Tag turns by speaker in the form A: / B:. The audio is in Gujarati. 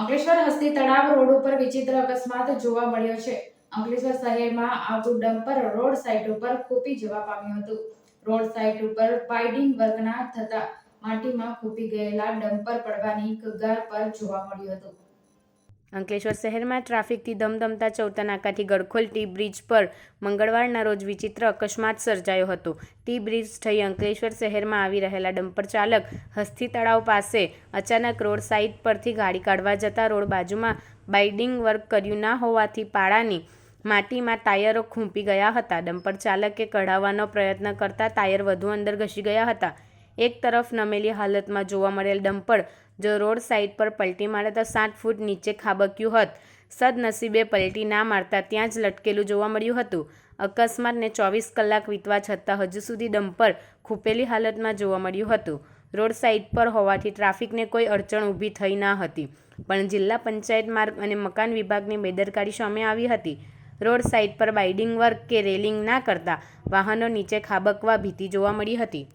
A: અંકલેશ્વર હસ્તી તળાવ રોડ ઉપર વિચિત્ર અકસ્માત જોવા મળ્યો છે. અંકલેશ્વર શહેરમાં આવતું ડમ્પર રોડ સાઇડ ઉપર ખૂંપી જવા પામ્યું હતું. રોડ સાઇડ ઉપર પાઇડિંગ વર્કના થતા માટીમાં ખૂંપી ગયેલા ડમ્પર પડવાની કગાર પર જોવા મળ્યું હતું.
B: અંકલેશ્વર શહેરમાં ટ્રાફિકથી ધમધમતા ચૌટા નાકાથી ગડખોલ ટી બ્રિજ પર મંગળવારના રોજ વિચિત્ર અકસ્માત સર્જાયો હતો. ટી બ્રિજ થઈ અંકલેશ્વર શહેરમાં આવી રહેલા ડમ્પર ચાલક હસ્તી તળાવ પાસે અચાનક રોડ સાઇડ પરથી ગાડી કાઢવા જતા રોડ બાજુમાં બાઇડિંગ વર્ક કર્યું ના હોવાથી પાળાની માટીમાં ટાયરો ખૂંપી ગયા હતા. ડમ્પર ચાલકે કઢાવવાનો પ્રયત્ન કરતા ટાયર વધુ અંદર ઘસી ગયા હતા. એક તરફ નમેલી હાલતમાં જોવા મળેલ ડમ્પર જો રોડ સાઇડ પર પલટી મારે તો 7 ફૂટ નીચે ખાબક્યું હોત. સદનસીબે પલટી ના મારતા ત્યાં જ લટકેલું જોવા મળ્યું હતું. અકસ્માતને 24 કલાક વીતવા છતાં હજુ સુધી ડમ્પર ખૂંપેલી હાલતમાં જોવા મળ્યું હતું. રોડ સાઇડ પર હોવાથી ટ્રાફિકને કોઈ અડચણ ઊભી થઈ ના હતી, પણ જિલ્લા પંચાયત માર્ગ અને મકાન વિભાગની બેદરકારી સામે આવી હતી. રોડ સાઇડ પર બાઇડિંગ વર્ક કે રેલિંગ ના કરતા વાહનો નીચે ખાબકવા ભીતિ જોવા મળી હતી.